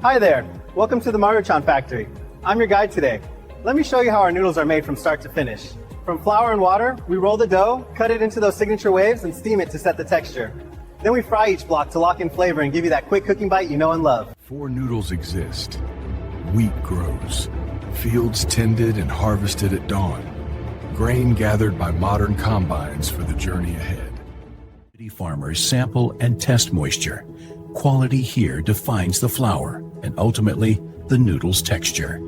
Hi there, welcome to the Maruchan factory. I'm your guide today. Let me show you how our noodles are made from start to finish. From flour and water, we roll the dough, cut it into those signature waves, and steam it to set the texture. Then we fry each block to lock in flavor and give you that quick cooking bite you know and love. Before noodles exist, wheat grows, fields tended and harvested at dawn, grain gathered by modern combines for the journey ahead. City farmers sample and test moisture. Quality here defines the flour and ultimately the noodle's texture.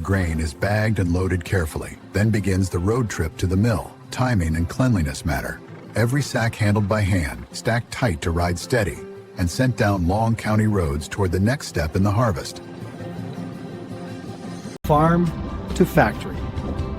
Grain is bagged and loaded carefully. Then begins the road trip to the mill. Timing and cleanliness matter. Every sack handled by hand, stacked tight to ride steady, and sent down long county roads toward the next step in the harvest. Farm to factory.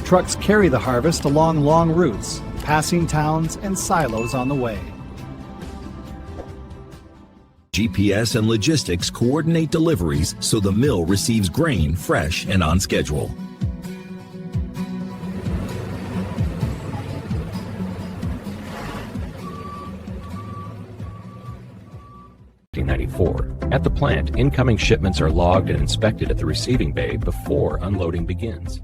Trucks carry the harvest along long routes, passing towns and silos on the way. GPS and logistics coordinate deliveries so the mill receives grain fresh and on schedule. At the plant, incoming shipments are logged and inspected at the receiving bay before unloading begins.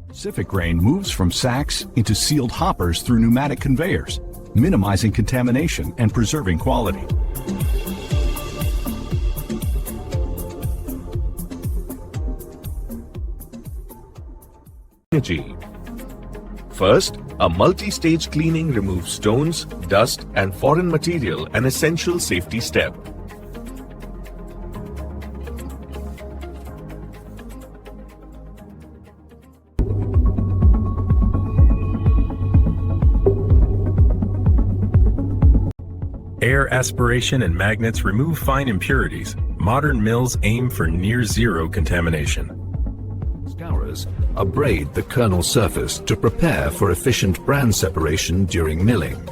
Pacific grain moves from sacks into sealed hoppers through pneumatic conveyors, minimizing contamination and preserving quality. Hygiene. First, a multi-stage cleaning removes stones, dust, and foreign material, an essential safety step. Air aspiration and magnets remove fine impurities. Modern mills aim for near-zero contamination. Scourers abrade the kernel surface to prepare for efficient bran separation during milling.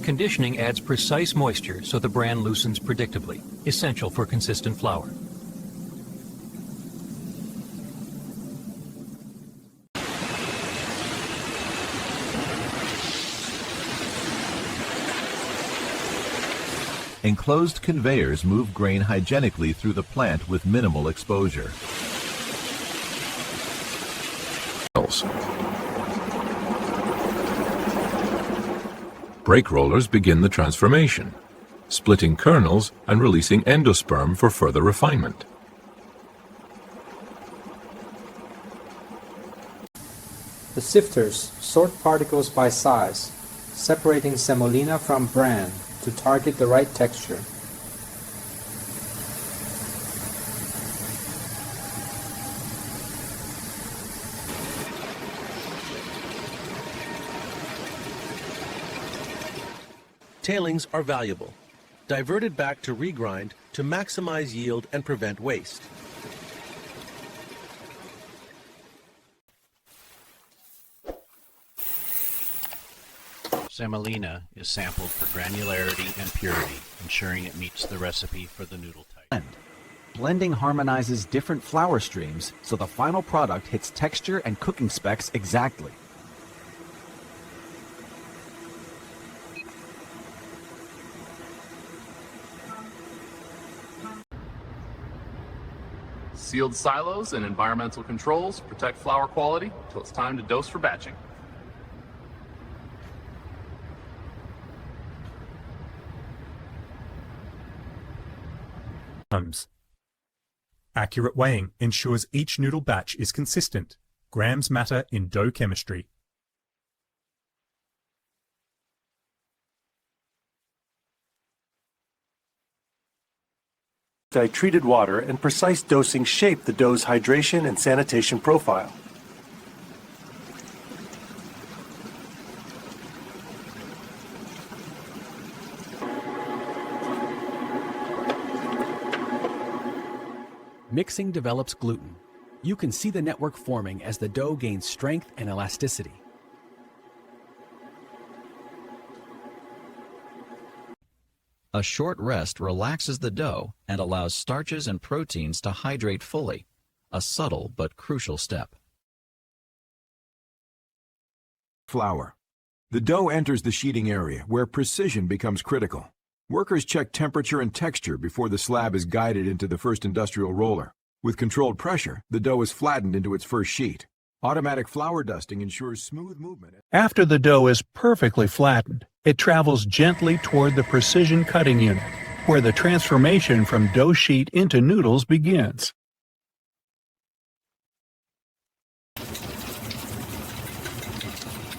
Conditioning adds precise moisture so the bran loosens predictably, essential for consistent flour. Enclosed conveyors move grain hygienically through the plant with minimal exposure. Brake rollers begin the transformation, splitting kernels and releasing endosperm for further refinement. The sifters sort particles by size, separating semolina from bran to target the right texture. Tailings are valuable, diverted back to regrind to maximize yield and prevent waste. Semolina is sampled for granularity and purity, ensuring it meets the recipe for the noodle type. Blending harmonizes different flour streams so the final product hits texture and cooking specs exactly. Sealed silos and environmental controls protect flour quality till it's time to dose for batching. Accurate weighing ensures each noodle batch is consistent. Grams matter in dough chemistry. Treated water and precise dosing shape the dough's hydration and sanitation profile. Mixing develops gluten. You can see the network forming as the dough gains strength and elasticity. A short rest relaxes the dough and allows starches and proteins to hydrate fully, a subtle but crucial step. Flour. The dough enters the sheeting area, where precision becomes critical. Workers check temperature and texture before the slab is guided into the first industrial roller. With controlled pressure, the dough is flattened into its first sheet. Automatic flour dusting ensures smooth movement. After the dough is perfectly flattened, it travels gently toward the precision cutting unit, where the transformation from dough sheet into noodles begins.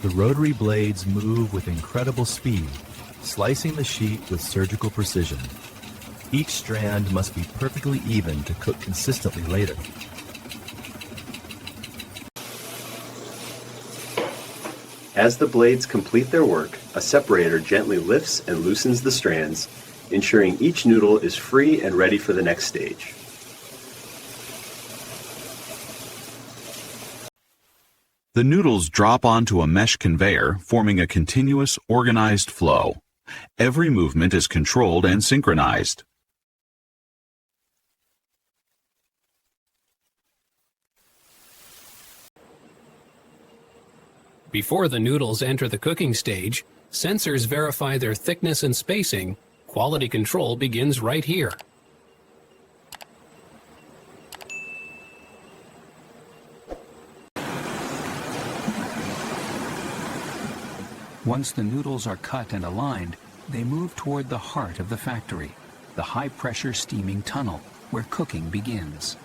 The rotary blades move with incredible speed, slicing the sheet with surgical precision. Each strand must be perfectly even to cook consistently later. As the blades complete their work, a separator gently lifts and loosens the strands, ensuring each noodle is free and ready for the next stage. The noodles drop onto a mesh conveyor, forming a continuous, organized flow. Every movement is controlled and synchronized. Before the noodles enter the cooking stage, sensors verify their thickness and spacing. Quality control begins right here. Once the noodles are cut and aligned, they move toward the heart of the factory, the high-pressure steaming tunnel, where cooking begins.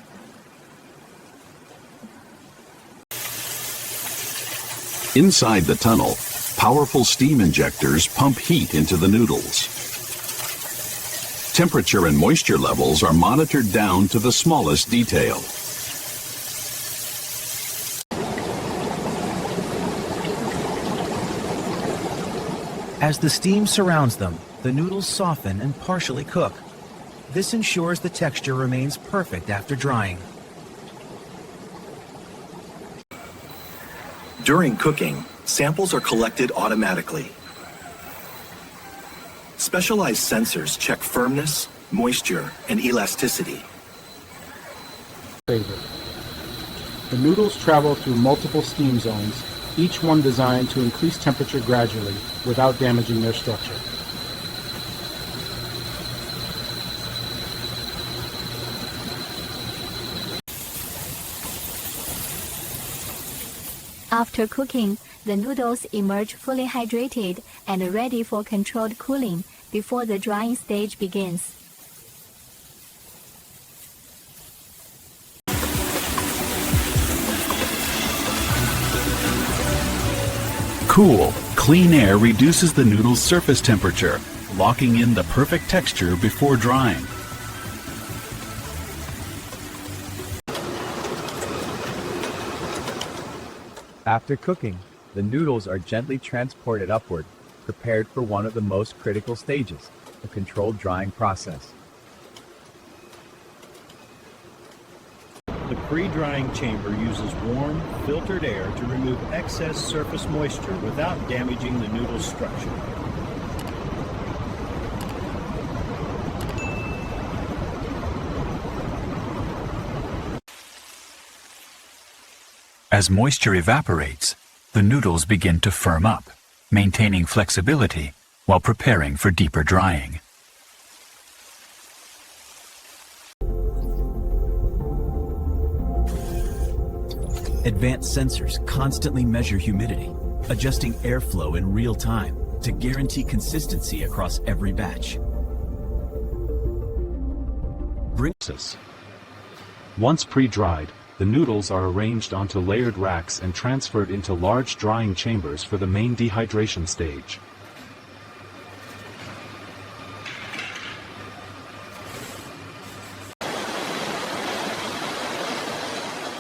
Inside the tunnel, powerful steam injectors pump heat into the noodles. Temperature and moisture levels are monitored down to the smallest detail. As the steam surrounds them, the noodles soften and partially cook. This ensures the texture remains perfect after drying. During cooking, samples are collected automatically. Specialized sensors check firmness, moisture, and elasticity. The noodles travel through multiple steam zones, each one designed to increase temperature gradually without damaging their structure. After cooking, the noodles emerge fully hydrated and ready for controlled cooling before the drying stage begins. Cool, clean air reduces the noodle's surface temperature, locking in the perfect texture before drying. After cooking, the noodles are gently transported upward, prepared for one of the most critical stages, the controlled drying process. The pre-drying chamber uses warm, filtered air to remove excess surface moisture without damaging the noodle's structure. As moisture evaporates, the noodles begin to firm up, maintaining flexibility while preparing for deeper drying. Advanced sensors constantly measure humidity, adjusting airflow in real time to guarantee consistency across every batch. Once pre-dried, the noodles are arranged onto layered racks and transferred into large drying chambers for the main dehydration stage.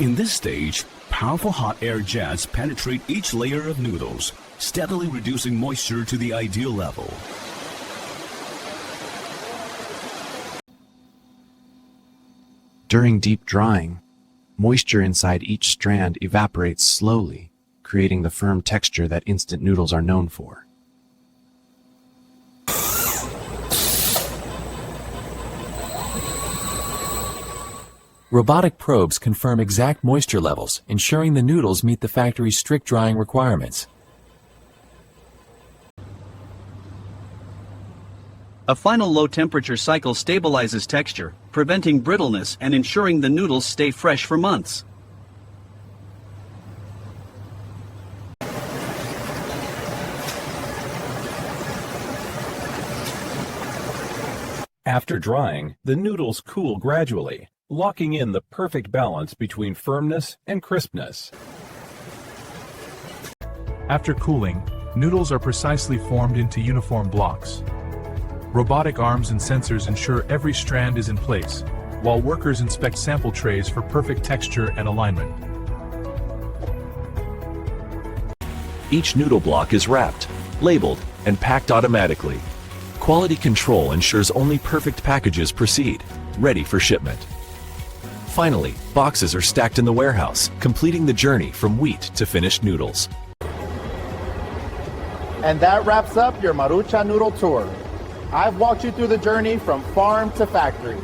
In this stage, powerful hot air jets penetrate each layer of noodles, steadily reducing moisture to the ideal level. During deep drying, moisture inside each strand evaporates slowly, creating the firm texture that instant noodles are known for. Robotic probes confirm exact moisture levels, ensuring the noodles meet the factory's strict drying requirements. A final low-temperature cycle stabilizes texture, preventing brittleness and ensuring the noodles stay fresh for months. After drying, the noodles cool gradually, locking in the perfect balance between firmness and crispness. After cooling, noodles are precisely formed into uniform blocks. Robotic arms and sensors ensure every strand is in place, while workers inspect sample trays for perfect texture and alignment. Each noodle block is wrapped, labeled, and packed automatically. Quality control ensures only perfect packages proceed, ready for shipment. Finally, boxes are stacked in the warehouse, completing the journey from wheat to finished noodles. And that wraps up your Maruchan noodle tour. I've walked you through the journey from farm to factory.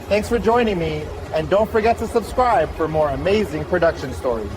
Thanks for joining me, and don't forget to subscribe for more amazing production stories.